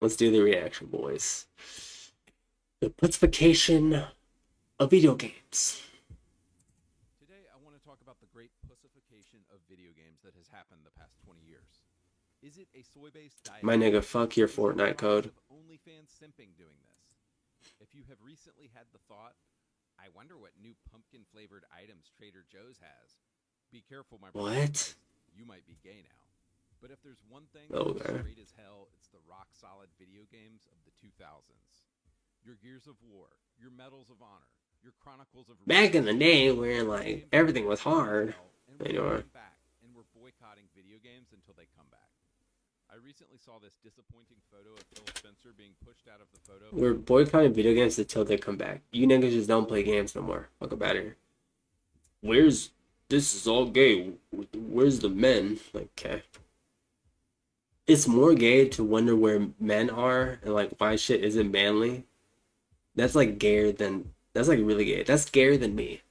Let's do the reaction, boys. The pussification of video games. Today, I want to talk about the great pussification of video games that has happened the past 20 years. Is it a soy-based diet? My nigga, fuck your Is it Fortnite the code. rise of OnlyFans simping doing this? If you have recently had the thought, I wonder what new pumpkin-flavored items Trader Joe's has. Be careful, my brother. What? You might be gay now. But if there's one thing Okay. that's straight as hell, it's the rock-solid video games of the 2000s. Your Gears of War, your Medals of Honor, your Chronicles of Back in the day where like everything was hard. and we're going back, and we're boycotting video games until they come back. I recently saw this disappointing photo of Phil Spencer being pushed out of the photo. We're boycotting video games until they come back. You niggas just don't play games no more. Fuck about it. This is all gay. Where's the men? Like, okay. It's more gay to wonder where men are and like why shit isn't manly. That's like gayer than, that's like really gay. That's gayer than me.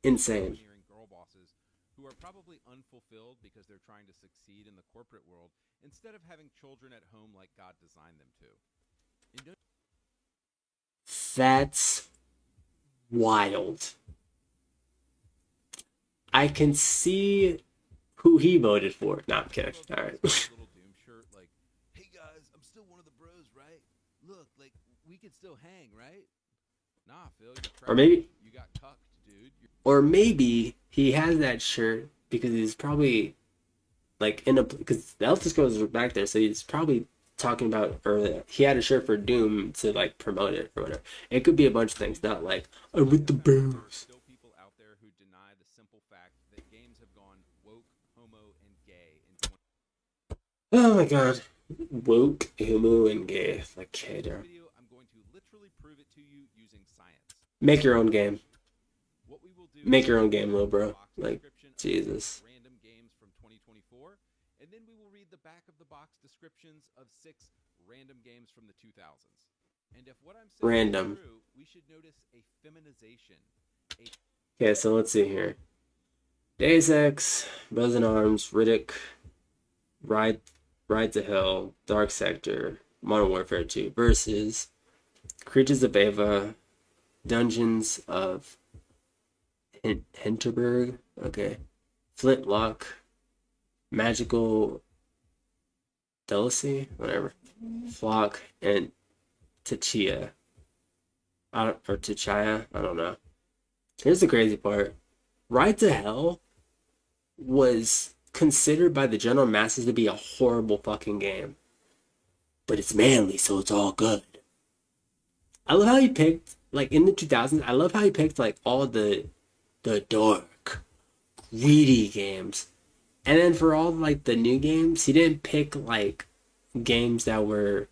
Insane. Girl bosses who are probably unfulfilled because they're trying to succeed in the corporate world instead of having children at home like God designed them to. That's wild. I can see who he voted for. No, I'm kidding. All right. Little doom shirt like, hey guys, I'm still one of the bros, right? Look, like we could still hang, right? Nah, Phil, Or maybe, you got cucked, dude. or maybe he has that shirt because he's probably like in a, because the Elf goes back there, so he's probably talking about, or he had a shirt for Doom to like promote it or whatever. It could be a bunch of things, not like I'm with the bros. Still people out there who deny the simple fact that games have gone woke, homo, and gay in 20. Oh my god, woke, homo, and gay. Like, okay, there. I'm going to literally prove it to you using science. Make your own game. What we will do Make your own game, little bro. box Like, description of Jesus. random games from 2024, and then we will read the back of the box descriptions of 6 random games from the 2000s. And if what I'm saying Random. is true, we should notice a feminization. Okay, so let's see here. Deus Ex, Brothers in Arms, Riddick, Ride to Hell, Dark Sector, Modern Warfare 2 versus Creatures of Ava, Dungeons of Hinterberg, okay, Flintlock, Magical Delicacy, whatever, Flock, and Tachia. Or Tachaya, I don't know. Here's the crazy part. Ride to Hell was considered by the general masses to be a horrible fucking game. But it's manly, so it's all good. I love how he picked, like in the 2000s, I love how he picked like all the dark, greedy games. And then for all like the new games, he didn't pick like games that were,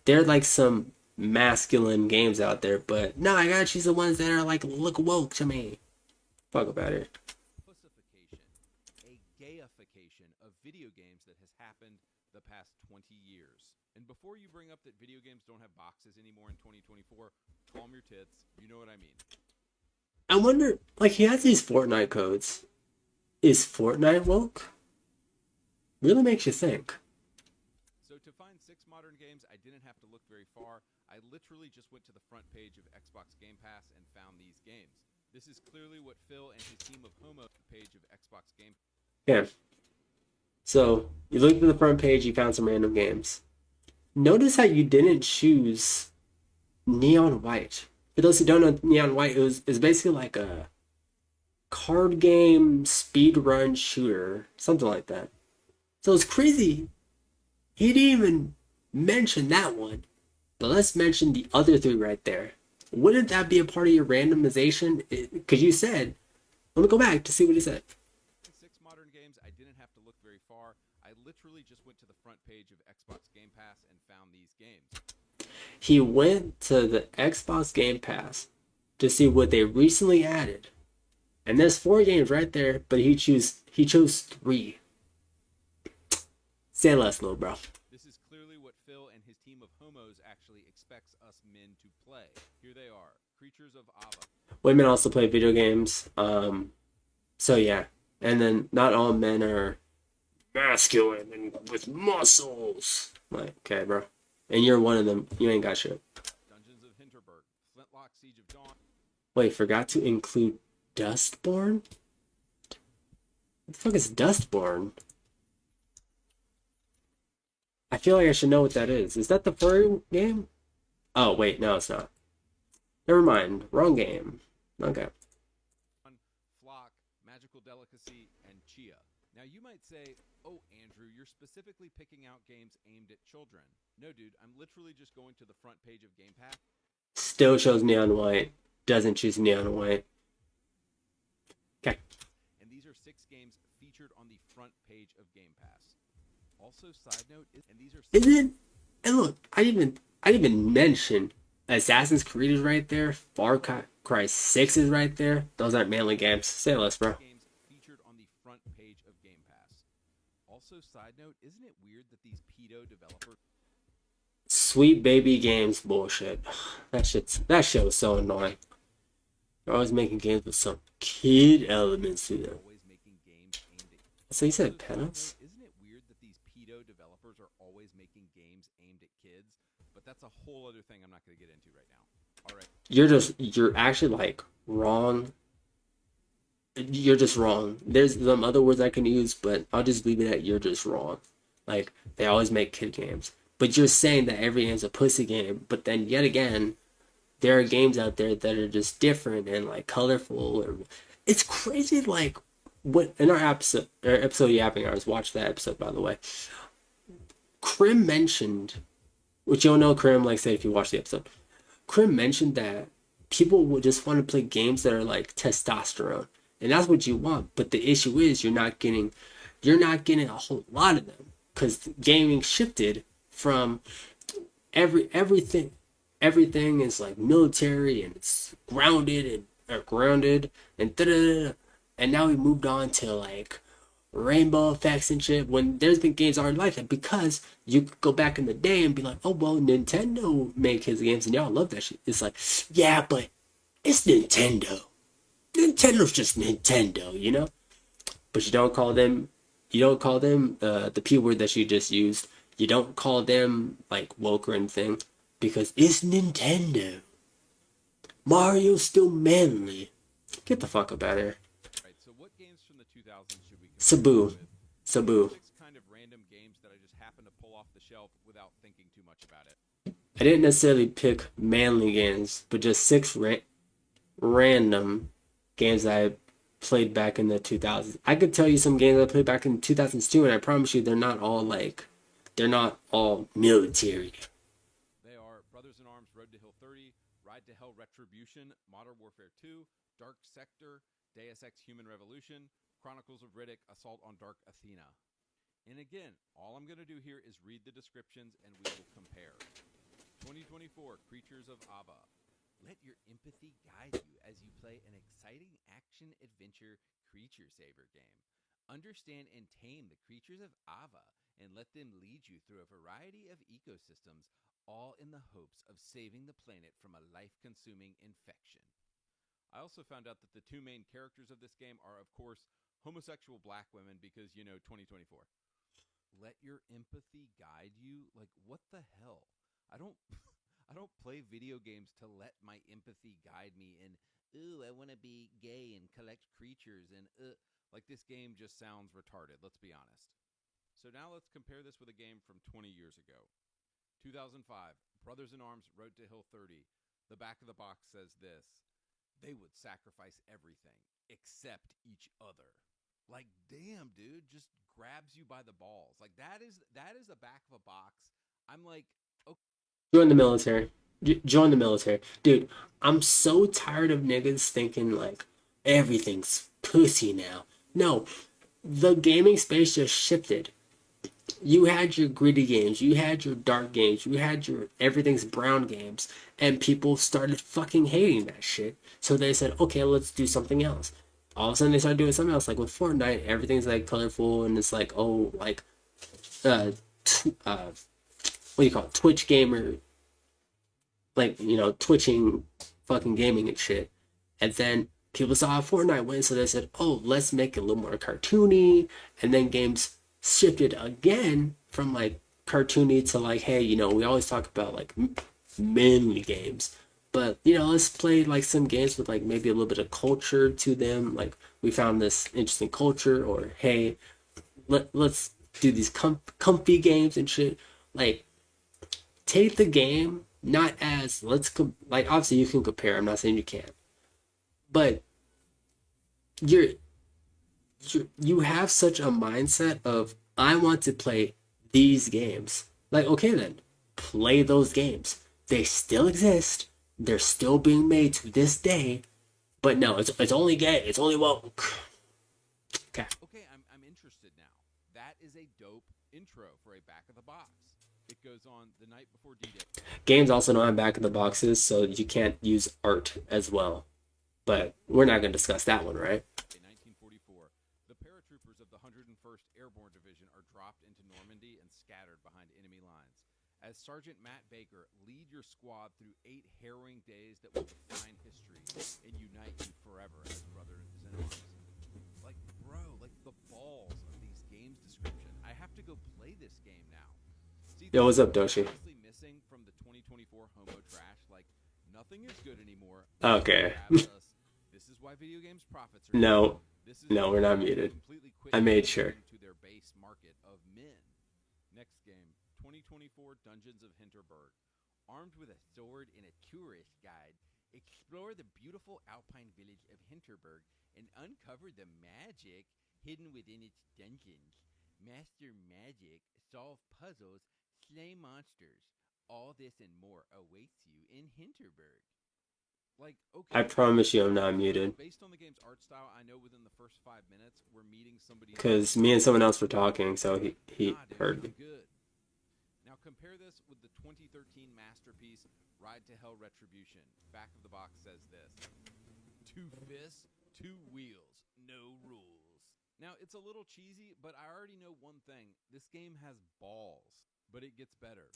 they're like some masculine games out there, but no, I gotta choose the ones that are like look woke to me. Fuck about it. Pussification, a gayification of video games that has happened the past 20 years. And before you bring up that video games don't have boxes anymore in 2024, calm your tits. You know what I mean. I wonder, like he has these Fortnite codes. Is Fortnite woke? Really makes you think. So to find 6 modern games, I didn't have to look very far. I literally just went to the front page of Xbox Game Pass and found these games. This is clearly what Phil and his team of homo page of Xbox Game. Yeah. So you looked at the front page, you found some random games. Notice how you didn't choose Neon White. For those who don't know, Neon White is basically like a card game speed run shooter, something like that. So it's crazy. He didn't even mention that one. But let's mention the other 3 right there. Wouldn't that be a part of your randomization? Because you said, let me go back to see what he said. 6 modern games, I didn't have to look very far. I literally just went to the front page of Xbox Game Pass and found these games. He went to the Xbox Game Pass to see what they recently added. And there's 4 games right there, but he chose 3. Say less, little bro. This is clearly what Phil and his team of homos actually expects us men to play. Here they are, Creatures of Ava. Women also play video games. So yeah. And then not all men are masculine and with muscles. I'm like, okay, bro. And you're one of them. You ain't got shit. Dungeons of Hinterberg, Flintlock Siege of Dawn. Wait, forgot to include Dustborn? What the fuck is Dustborn? I feel like I should know what that is. Is that the furry game? Oh, wait, no, it's not. Never mind. Wrong game. Okay. Flock, Magical Delicacy, and Chia. Now you might say, oh, Andrew, you're specifically picking out games aimed at children. No, dude, I'm literally just going to the front page of Game Pass. Still shows neon white. Doesn't choose neon white. Okay. And these are 6 games featured on the front page of Game Pass. Also, side note, and these are. Isn't? And look, I didn't even mention Assassin's Creed is right there. Far Cry 6 is right there. Those aren't manly games. Say less, bro. Games featured on the front page of Game Pass. Also, side note, isn't it weird that these pedo developers. Sweet baby games bullshit. That shit was so annoying. They're always making games with some kid elements to them. Always making games aimed at. So you said pedos? Isn't it weird that these pedo developers are always making games aimed at kids? But that's a whole other thing I'm not going to get into right now. All right. You're actually like wrong. You're just wrong. There's some other words I can use, but I'll just leave it at you're just wrong. Like, they always make kid games. But you're saying that every game's a pussy game, but then yet again, there are games out there that are just different and like colorful. Or it's crazy. Like, what in our episode yapping hours. Watch that episode, by the way. Krim mentioned, which you'll know Krim, like say if you watch the episode. Krim mentioned that people would just want to play games that are like testosterone, and that's what you want. But the issue is you're not getting a whole lot of them because gaming shifted from everything is like military and it's grounded and da-da-da-da. And now we moved on to like rainbow effects and shit when there's been games already like that because you could go back in the day and be like, oh well, Nintendo made kids games and y'all love that shit. It's like, yeah, but it's Nintendo. Nintendo's just Nintendo, you know? But you don't call them the P word that you just used. You don't call them like woke or anything because it's Nintendo. Mario's still manly. Get the fuck up out of here. Right. So what games from the 2000s should we Sabu. Sabu. 6 kind of random games that I just happened to pull off the shelf without thinking too much about it. I didn't necessarily pick manly games, but just 6 random games that I played back in the 2000s. I could tell you some games I played back in the 2000s too, and I promise you they're not all military. They are Brothers in Arms Road to Hill 30, Ride to Hell Retribution, Modern Warfare 2, Dark Sector, Deus Ex Human Revolution, Chronicles of Riddick, Assault on Dark Athena. And again, all I'm going to do here is read the descriptions and we will compare. 2024 Creatures of Ava. Let your empathy guide you as you play an exciting action-adventure creature saver game. Understand and tame the creatures of Ava and let them lead you through a variety of ecosystems, all in the hopes of saving the planet from a life-consuming infection. I also found out that the 2 main characters of this game are, of course, homosexual black women because, 2024. Let your empathy guide you? Like, what the hell? I don't play video games to let my empathy guide me in, ooh, I want to be gay and collect creatures and like this game just sounds retarded, let's be honest. So now let's compare this with a game from 20 years ago. 2005, Brothers in Arms Road to Hill 30. The back of the box says this: they would sacrifice everything except each other. Like, damn, dude, just grabs you by the balls. Like that is the back of a box. I'm like, okay. Join the military. Join the military. Dude, I'm so tired of niggas thinking like everything's pussy now. No, the gaming space just shifted. You had your gritty games, you had your dark games, you had your everything's brown games, and people started fucking hating that shit. So they said, okay, let's do something else. All of a sudden they started doing something else. Like with Fortnite, everything's like colorful and it's like, oh, like, what do you call it? Twitch gamer, like, twitching fucking gaming and shit. And then people saw Fortnite win, so they said, oh, let's make it a little more cartoony. And then games shifted again from like cartoony to like, hey, you know, we always talk about like manly games, but you know, let's play like some games with like maybe a little bit of culture to them. Like we found this interesting culture, or hey, let's do these comfy games and shit. Like take the game not as like obviously you can compare. I'm not saying you can't, but you're you have such a mindset of I want to play these games. Like, okay then, play those games. They still exist. They're still being made to this day. But no, it's only gay. It's only woke. Okay. Okay, I'm interested now. That is a dope intro for a back of the box. It goes on the night before D-Day. Games also don't have back of the boxes, so you can't use art as well. But we're not gonna discuss that one, right? In 1944, the paratroopers of the 101st Airborne Division are dropped into Normandy and scattered behind enemy lines. As Sergeant Matt Baker, lead your squad through 8 harrowing days that will define history and unite you forever as brothers in arms. Like, bro, like the balls of these games description. I have to go play this game now. See, Yo, what's up, Doshi? honestly missing from the 2024 homo trash, like nothing is good anymore. Okay. This is why video games profits are No. this is No, we're not muted. completely quit I made sure. to their base market of men. Next game, 2024 Dungeons of Hinterberg. Armed with a sword and a tourist guide, explore the beautiful alpine village of Hinterberg and uncover the magic hidden within its dungeons. Master magic, solve puzzles, slay monsters. All this and more awaits you in Hinterberg. Like, okay. I promise you I'm not muted. Based on the game's art style, I know within the first 5 minutes we're meeting somebody. Because me and someone else were talking, so he heard me. Good. Now compare this with the 2013 masterpiece Ride to Hell Retribution. Back of the box says this: 2 fists, 2 wheels, no rules. Now it's a little cheesy, but I already know one thing: this game has balls, but it gets better.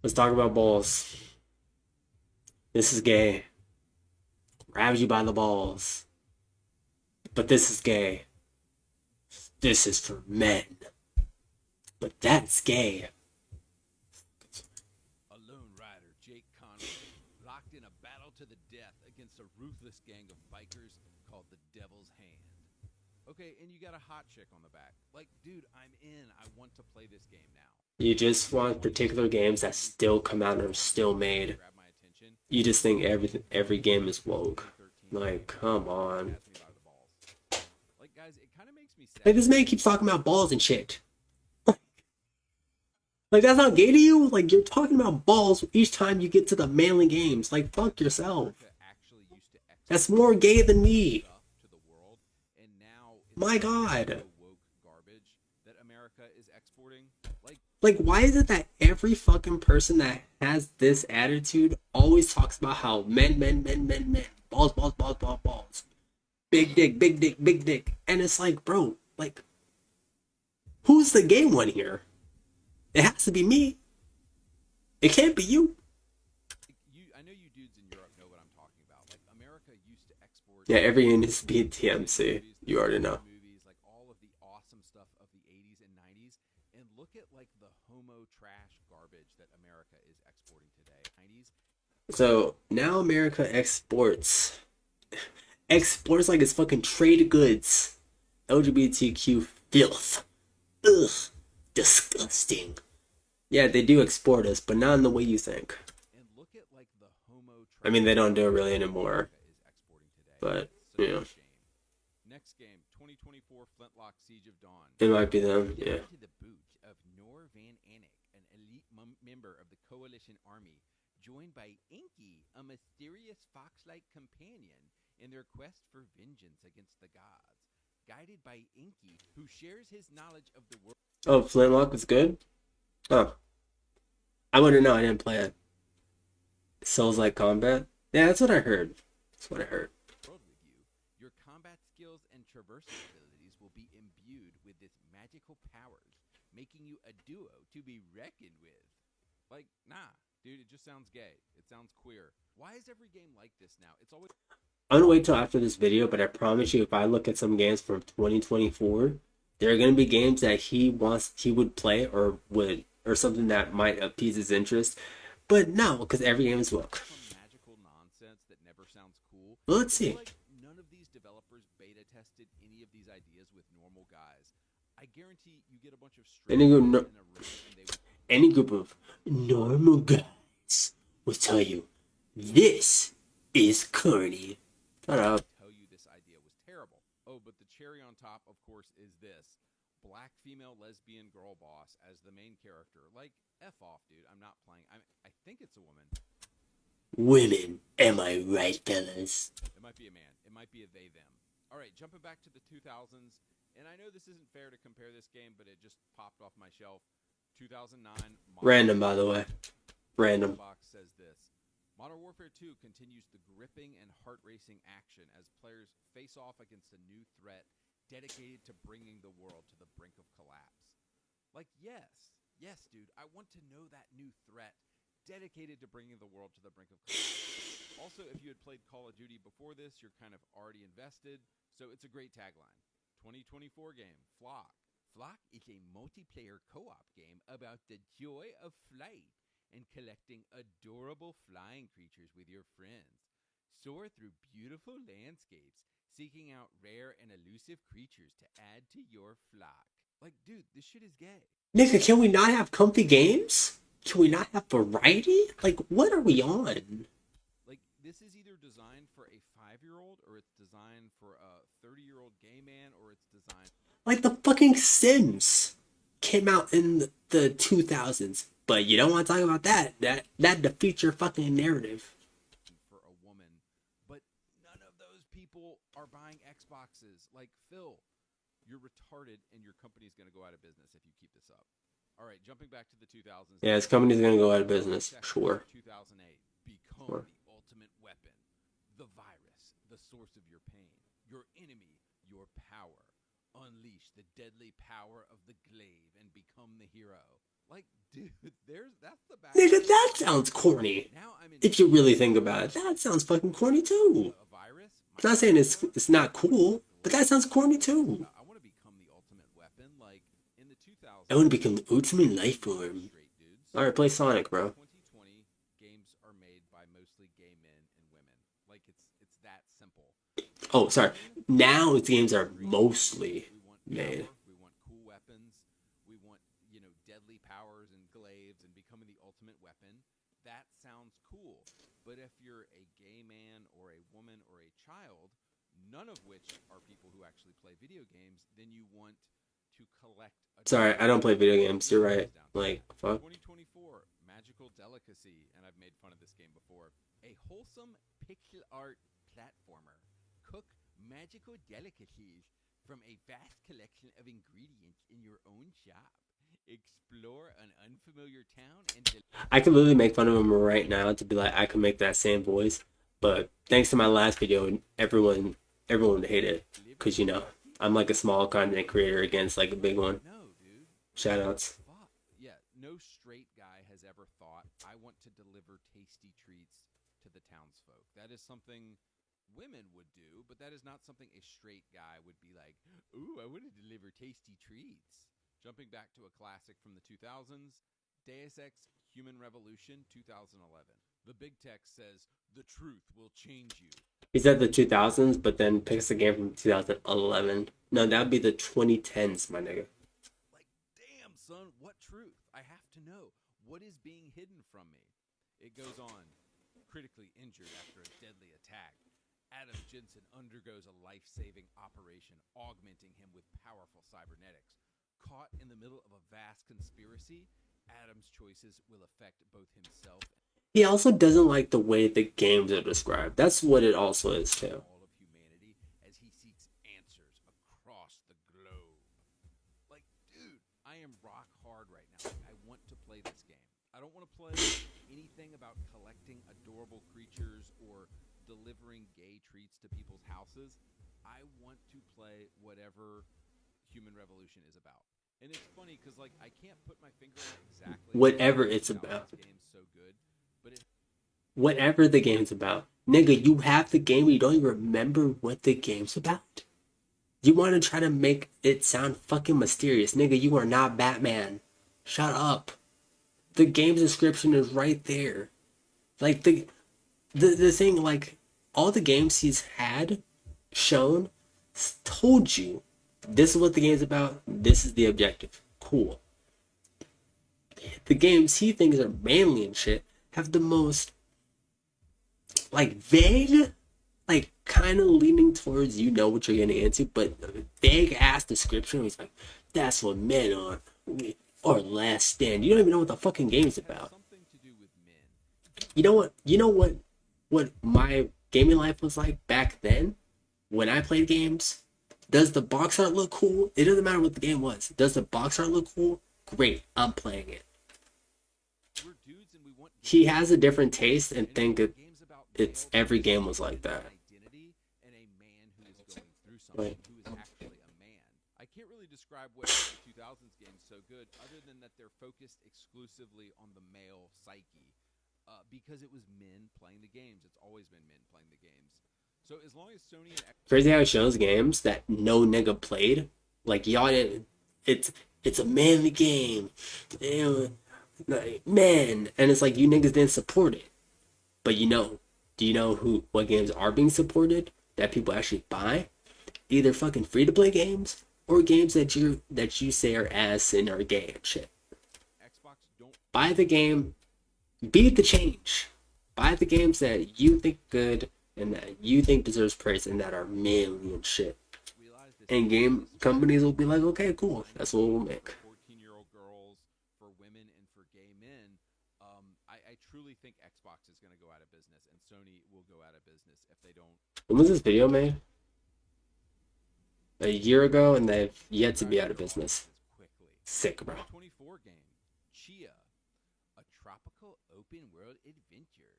Let's talk about balls. This is gay. Grabs you by the balls. But this is gay. This is for men. But that's gay. A lone rider, Jake Conway, locked in a battle to the death against a ruthless gang of bikers called the Devil's Hand. Okay, and you got a hot chick on the back. Like, dude, I'm in. I want to play this game now. You just want particular games that still come out and are still made. You just think every game is woke. Like, come on. Like, guys, it kind of makes me sad. Like, this man keeps talking about balls and shit. Like, that's not gay to you? Like, you're talking about balls each time you get to the manly games. Like, fuck yourself. That's more gay than me. My God. Like, why is it that every fucking person that has this attitude always talks about how men, balls, balls, balls, balls, balls, big dick, big dick, big dick, and it's like, bro, like, who's the gay one here? It has to be me. It can't be you. I know you dudes in Europe know what I'm talking about. Like, America used to export. Yeah, every needs to be TMC. You already know. Movies, like all of the awesome stuff of the 80s and 90s, and look at like the homo trash garbage that America is exporting today. 90s. So now America exports like it's fucking trade goods, LGBTQ filth. Ugh, disgusting. Yeah, they do export us, but not in the way you think. And look at like the homo trash. I mean, they don't do it really anymore. But you know. Next game, 2024 Flintlock Siege of Dawn. It might be them, yeah. To the boot of Nor Van Anik, an elite member of the Coalition Army, joined by Inky, a mysterious fox-like companion, in their quest for vengeance against the gods. Guided by Inky, who shares his knowledge of the world. Oh, Flintlock was good? Oh. I wouldn't know, I didn't play it. Souls-like combat? Yeah, that's what I heard. That's what I heard. With you, your combat skills and traversal abilities will be imbued with this magical powers, making you a duo to be reckoned with. Like, nah, dude, it just sounds gay. It sounds queer. Why is every game like this now? It's always... I'm gonna wait till after this video, but I promise you if I look at some games from 2024, There are gonna be games that he would play or something that might appease his interest, but no, because every game is woke. Some magical nonsense that never sounds cool. Well, let's It's see. like none of these developers beta tested any of these ideas with normal guys. I guarantee you get a bunch of Any straight guys group, in a room and they would any group of normal guys will tell you this is corny. Shut up. tell you this idea was terrible. Oh, but the cherry on top, of course, is this black female lesbian girl boss as the main character. Like, F off, dude. I'm not playing. I think it's a woman. Women, am I right, fellas? It might be a man. It might be a they, them. All right, jumping back to the 2000s. And I know this isn't fair to compare this game, but it just popped off my shelf. 2009. Random, by the way. Random. Box says this. Modern Warfare 2 continues the gripping and heart-racing action as players face off against a new threat dedicated to bringing the world to the brink of collapse. Like, yes, dude, I want to know that new threat dedicated to bringing the world to the brink of collapse. Also, if you had played Call of Duty before this, you're kind of already invested, so it's a great tagline. 2024 game, Flock. Flock is a multiplayer co-op game about the joy of flight and collecting adorable flying creatures with your friends. Soar through beautiful landscapes, seeking out rare and elusive creatures to add to your flock. Like, dude, this shit is gay. Nigga, can we not have comfy games? Can we not have variety? Like, what are we on? Like, this is either designed for a 5-year-old, or it's designed for a 30-year-old gay man, or it's designed Like the fucking Sims came out in the 2000s. But you don't want to talk about that. That defeats your fucking narrative. for a woman. But none of those people are buying Xboxes. Like, Phil, you're retarded, and your company's going to go out of business if you keep this up. All right, jumping back to the 2000s. Yeah, this company's gonna go out of business. Sure. 2008. Become Sure. the ultimate weapon. The virus, the source of your pain. Your enemy, your power. Unleash the deadly power of the glaive and become the hero. Like, dude, that's the back. Nigga, that sounds corny. Now I'm in. If you really think about it, that sounds fucking corny too. A virus. I'm not saying it's not cool, but that sounds corny too. I want to become the ultimate weapon. Like in the 2000s. I want to become the ultimate life form. Straight dudes. Alright, play Sonic, bro. 2020 games are made by mostly gay men and women. Like it's that simple. Oh, sorry. Now its games are mostly We want made. power, we want cool weapons, we want, deadly powers and glaives and becoming the ultimate weapon. That sounds cool. But if you're a gay man or a woman or a child, none of which are people who actually play video games, then you want to collect a Sorry, I don't play video games. You're right. Like, fuck. 2024 magical delicacy, and I've made fun of this game before. A wholesome pixel art platformer. Cook magical delicacies from a vast collection of ingredients in your own shop. Explore an unfamiliar town and I could literally make fun of him right now to be like, I could make that same voice. But thanks to my last video, everyone would hate it. Because, I'm like a small content creator against like a big one. No, dude. Shoutouts. Fuck. Yeah, no straight guy has ever thought, I want to deliver tasty treats to the townsfolk. That is something women would do, but that is not something a straight guy would be like, ooh, I want to deliver tasty treats. Jumping back to a classic from the 2000s, Deus Ex Human Revolution 2011. The big text says, the truth will change you. He said the 2000s, but then picks a game from 2011. No, that would be the 2010s, my nigga. Like, damn, son, what truth? I have to know. What is being hidden from me? It goes on. Critically injured after a deadly attack, Adam Jensen undergoes a life-saving operation, augmenting him with powerful cybernetics. Caught in the middle of a vast conspiracy, Adam's choices will affect both himself He also doesn't like the way the games are described. That's what it also is, too. all of humanity as he seeks answers across the globe. Like, dude, I am rock hard right now. Like, I want to play this game. I don't want to play anything about collecting adorable creatures or delivering gay treats to people's houses. I want to play whatever Human Revolution is about. And it's funny because, like, I can't put my finger on exactly Whatever it's how about. This game's so good, but it Whatever the game's about. Nigga, you have the game, but you don't even remember what the game's about. You want to try to make it sound fucking mysterious. Nigga, you are not Batman. Shut up. The game's description is right there. Like the thing, like all the games he's had shown told you this is what the game's about, this is the objective. Cool. The games he thinks are manly and shit have the most like vague, like kind of leaning towards you know what you're getting into, but vague ass description. He's like, that's what men are, or less stand. You don't even know what the fucking game's about. Something to do with men. You know what? You know what my gaming life was like back then when I played games. Does the box art look cool? It doesn't matter what the game was. Does the box art look cool? Great, I'm playing it. We're dudes and we want He has a different taste and think games about it's every game was like that. identity and a man who is going through something, Right. who is actually a man. I can't really describe what made the 2000s games so good, other than that they're focused exclusively on the male psyche, because it was men playing the games. It's always been men playing the games. So as long as Sony and Crazy how it shows games that no nigga played. Like y'all didn't. It's a manly game, like, man, and it's like you niggas didn't support it. But you know, do you know what games are being supported that people actually buy? Either fucking free to play games or games that you say are ass and are gay and shit. Xbox don't Buy the game, beat the change. Buy the games that you think good and that you think deserves praise and that are manly and shit. realize this. And game companies will be like, okay, cool, that's what we'll make. 14-year-old girls, for women, and for gay men. I truly think Xbox is going to go out of business, and Sony will go out of business if they don't. When was this video made? A year ago, and they've yet to be out of business. Quickly. Sick, bro. 24 game, Chia, a tropical open world adventure.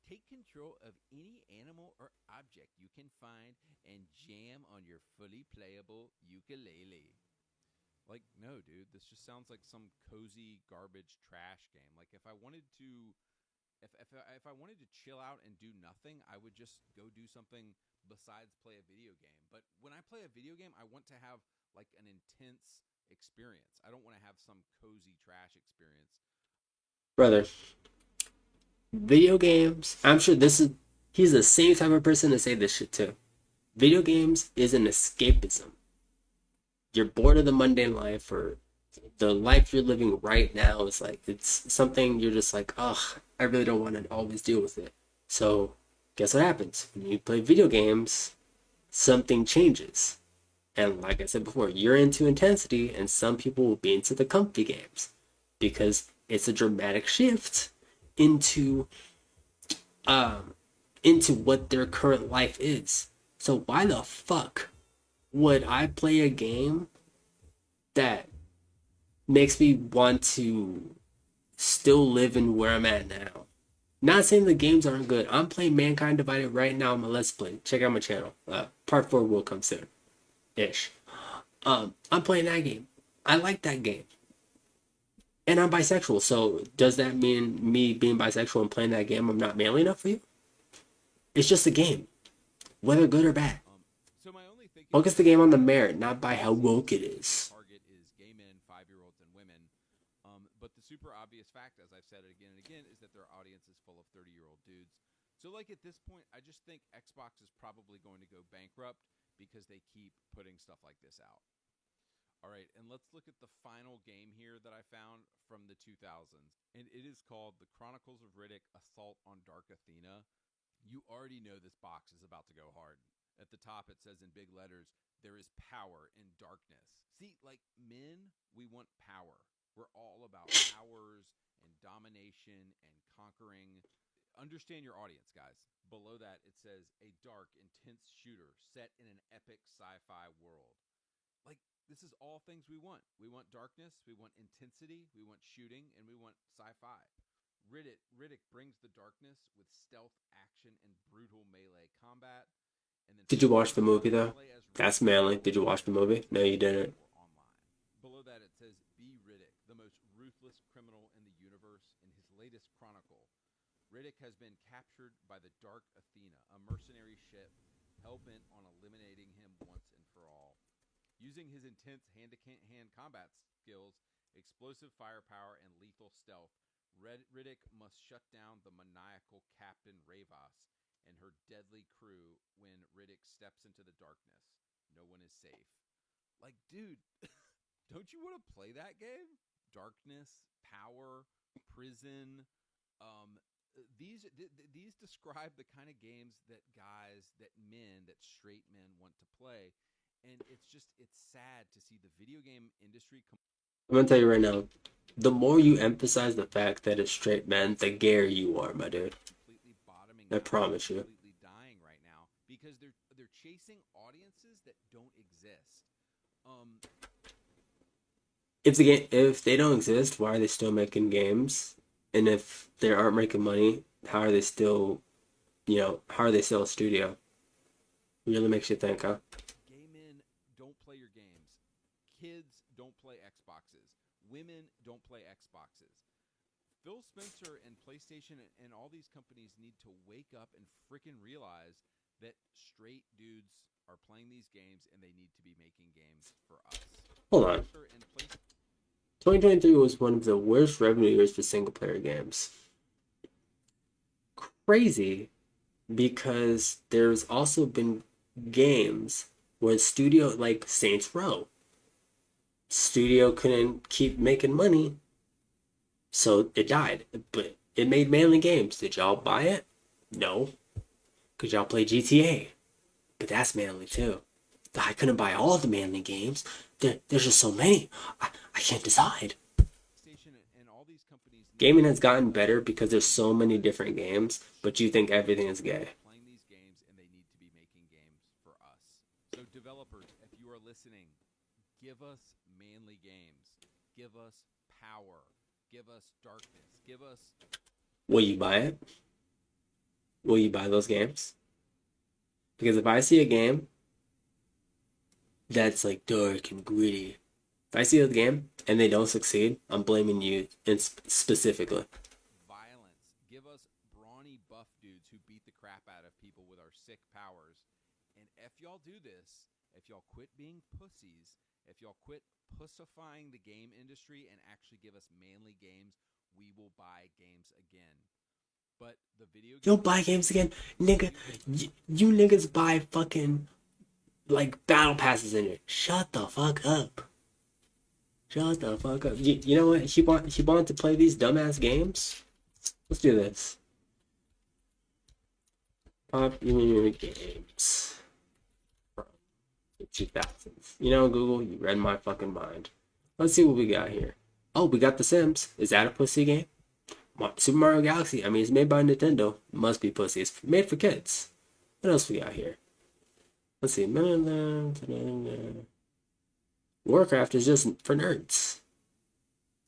Take control of any animal or object you can find and jam on your fully playable ukulele. Like, no, dude, this just sounds like some cozy garbage trash game. Like, if I wanted to, if I wanted to chill out and do nothing, I would just go do something besides play a video game. But when I play a video game, I want to have like an intense experience. I don't want to have some cozy trash experience. Brother, video games, I'm sure he's the same type of person to say this shit too. Video games is an escapism. You're bored of the mundane life or the life you're living right now is like, it's something you're just like, ugh, I really don't want to always deal with it. So, guess what happens? When you play video games, something changes. And like I said before, you're into intensity, and some people will be into the comfy games because it's a dramatic shift into what their current life is. So why the fuck would I play a game that makes me want to still live in where I'm at now? Not saying the games aren't good. I'm playing Mankind Divided right now on my Let's Play. Check out my channel. Part 4 will come soon. Ish. I'm playing that game. I like that game. And I'm bisexual, so does that mean me being bisexual and playing that game I'm not manly enough for you? It's just a game. Whether good or bad. So my only thinking Focus the game on the merit, not by how woke it is. target is gay men, 5-year-olds, and women. But the super obvious fact, as I've said it again and again, is that their audience is full of 30-year-old dudes. So like at this point, I just think Xbox is probably going to go bankrupt because they keep putting stuff like this out. All right, and let's look at the final game here that I found from the 2000s. And it is called The Chronicles of Riddick: Assault on Dark Athena. You already know this box is about to go hard. At the top, it says in big letters, there is power in darkness. See, like men, we want power. We're all about powers and domination and conquering. Understand your audience, guys. Below that, it says a dark, intense shooter set in an epic sci-fi world. Like, this is all things we want. We want darkness, we want intensity, we want shooting, and we want sci-fi. Riddick brings the darkness with stealth, action, and brutal melee combat. And then Did you watch the movie though? That's manly. Did you watch the movie? No, you didn't. online. Below that, it says, "Be Riddick, the most ruthless criminal in the universe." In his latest chronicle, Riddick has been captured by the Dark Athena, a mercenary ship hell-bent on eliminating him once and for all. Using his intense hand-to-hand combat skills, explosive firepower, and lethal stealth, Riddick must shut down the maniacal Captain Ravos and her deadly crew when Riddick steps into the darkness. No one is safe. Like, dude, don't you want to play that game? Darkness, power, prison. Um, these describe the kind of games that straight men want to play, and it's sad to see the video game industry. I'm gonna tell you right now, the more you emphasize the fact that it's straight men, the gayer you are, my dude. Completely bottoming I out, promise you. completely dying right now because they're chasing audiences that don't exist. Um, If they don't exist, why are they still making games? And if they aren't making money, how are they still, how are they still a studio? Really makes you think, huh? Gay men don't play your games. Kids don't play Xboxes. Women don't play Xboxes. Phil Spencer and PlayStation and all these companies need to wake up and freaking realize that straight dudes are playing these games and they need to be making games for us. Hold on. 2023 was one of the worst revenue years for single player games. Crazy, because there's also been games where studio, like Saints Row, studio couldn't keep making money, so it died. But it made manly games. Did y'all buy it? No. Because y'all play GTA. But that's manly too. I couldn't buy all the manly games. There's just so many. I can't decide. And all these companies Gaming has gotten better because there's so many different games, but you think everything is gay. playing these games and they need to be making games for us. So developers, if you are listening, give us manly games. Give us power. Give us darkness. Give us. Will you buy it? Will you buy those games? Because if I see a game that's like dark and gritty, if I see a game and they don't succeed, I'm blaming you specifically. Violence. Give us brawny buff dudes who beat the crap out of people with our sick powers. And if y'all do this, if y'all quit being pussies, if y'all quit pussifying the game industry and actually give us manly games, we will buy games again. But the video You'll buy games again? Nigga, you niggas buy fucking, like, battle passes in it. Shut the fuck up. Shut the fuck up. You know what? He wanted to play these dumbass games? Let's do this. Popular games from the 2000s. You know, Google, you read my fucking mind. Let's see what we got here. Oh, we got The Sims. Is that a pussy game? Super Mario Galaxy. I mean, it's made by Nintendo. It must be pussy. It's made for kids. What else we got here? Let's see. Warcraft is just for nerds.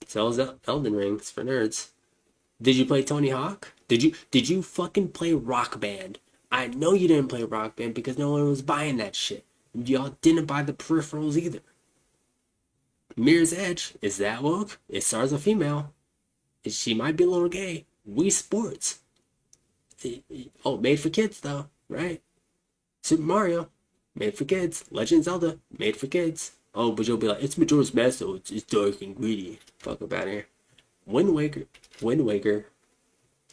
Sells Elden Ring. It's for nerds. Did you play Tony Hawk? Did you fucking play Rock Band? I know you didn't play Rock Band because no one was buying that shit. Y'all didn't buy the peripherals either. Mirror's Edge. Is that woke? It stars a female. She might be a little gay. Wii Sports. Oh, made for kids though, right? Super Mario, made for kids. Legend of Zelda, made for kids. Oh, but you'll be like, it's Majora's Mask, so it's dark and gritty. Fuck up out of here. Wind Waker.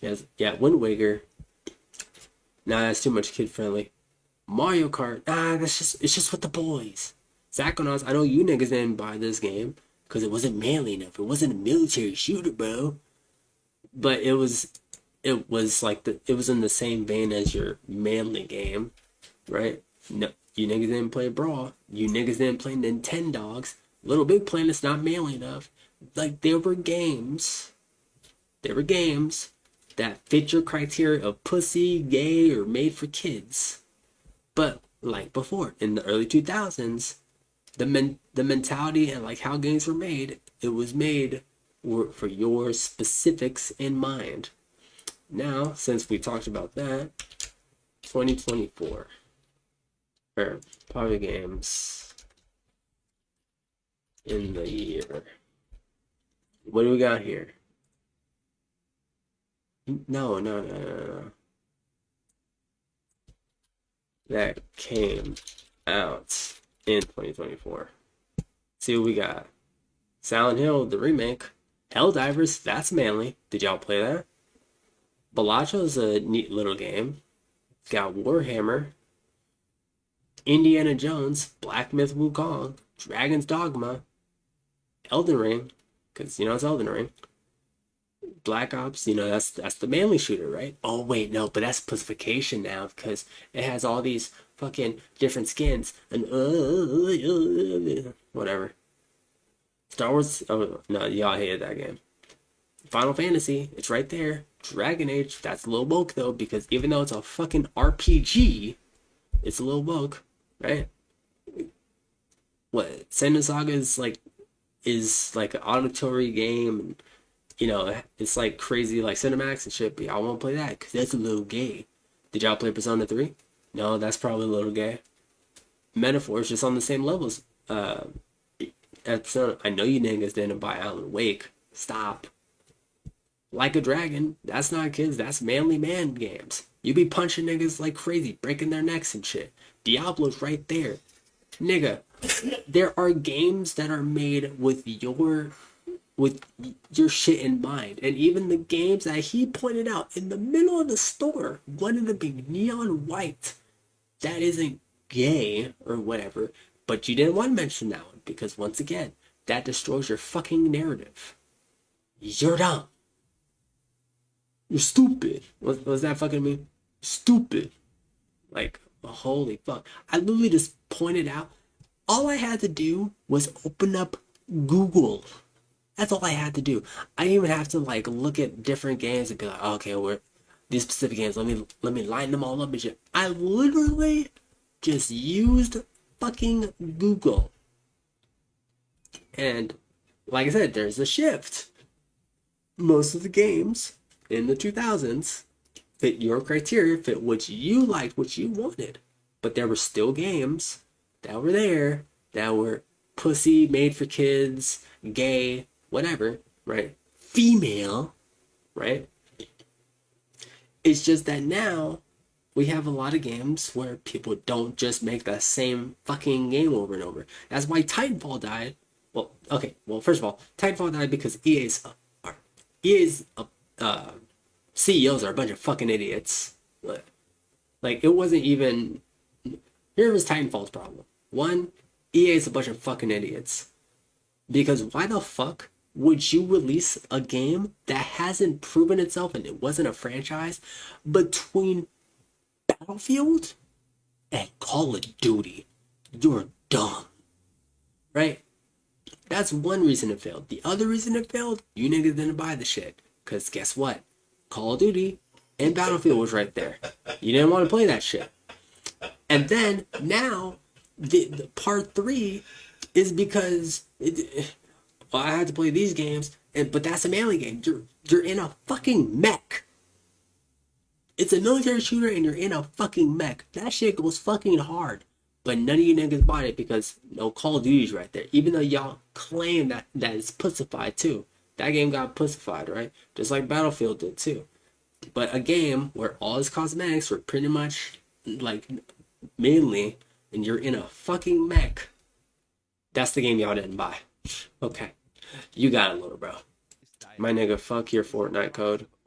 Yes, yeah, Wind Waker. Nah, that's too much kid friendly. Mario Kart. Nah, it's just with the boys. Psychonauts. I know you niggas didn't buy this game because it wasn't manly enough. It wasn't a military shooter, bro. But it was like it was in the same vein as your manly game, right? No, you niggas didn't play Brawl. You niggas didn't play Nintendogs. Little Big Planet's not manly enough. Like there were games that fit your criteria of pussy, gay, or made for kids. But like before, in the early 2000s, the mentality and like how games were made, it was made for your specifics in mind. Now, since we talked about that, 2024 or Power Games in the year. What do we got here? No. That came out in 2024. See what we got. Silent Hill, the remake. Helldivers, that's manly. Did y'all play that? Balacho's a neat little game. Got Warhammer, Indiana Jones, Black Myth Wukong, Dragon's Dogma, Elden Ring, because you know it's Elden Ring. Black Ops, you know that's the manly shooter, right? Oh wait, no, but that's Pussification now because it has all these fucking different skins and whatever. Star Wars, oh no, y'all hated that game. Final Fantasy, it's right there. Dragon Age, that's a little woke though because even though it's a fucking RPG, it's a little woke, right? What Senna Saga is like an auditory game, and you know it's like crazy like Cinemax and shit. But y'all won't play that because that's a little gay. Did y'all play Persona 3? No, that's probably a little gay. Metaphor is just on the same levels. Persona. I know you niggas didn't buy Alan Wake. Stop. Like a Dragon, that's not kids. That's manly man games. You be punching niggas like crazy, breaking their necks and shit. Diablo's right there. Nigga, there are games that are made with your shit in mind. And even the games that he pointed out in the middle of the store wanted to be neon white. That isn't gay or whatever, but you didn't want to mention that one because once again, that destroys your fucking narrative. You're dumb. You're stupid. What does that fucking mean? Stupid. Like, holy fuck. I literally just pointed out, all I had to do was open up Google. That's all I had to do. I didn't even have to like look at different games and be like, okay, we're these specific games. Let me line them all up and shit. I literally just used fucking Google. And like I said, there's a shift. Most of the games in the 2000s fit your criteria, fit what you liked, what you wanted. But there were still games that were there that were pussy, made for kids, gay, whatever, right? Female, right? It's just that now we have a lot of games where people don't just make the same fucking game over and over. That's why Titanfall died. Well, okay. Well, first of all, Titanfall died because EA's CEOs are a bunch of fucking idiots. Like it wasn't even. Here was Titanfall's problem. One, EA is a bunch of fucking idiots. Because why the fuck would you release a game that hasn't proven itself and it wasn't a franchise between Battlefield and Call of Duty? You're dumb. Right? That's one reason it failed. The other reason it failed, you niggas didn't buy the shit. Because guess what? Call of Duty and Battlefield was right there. You didn't want to play that shit. And then now, the part 3 is because I had to play these games, but that's a melee game. You're in a fucking mech. It's a military shooter and you're in a fucking mech. That shit goes fucking hard. But none of you niggas bought it because no Call of Duty's right there. Even though y'all claim that it's pussified too. That game got pussified, right? Just like Battlefield did too. But a game where all its cosmetics were pretty much like mainly, and you're in a fucking mech. That's the game y'all didn't buy. Okay. You got it, little bro. My nigga, fuck your Fortnite code.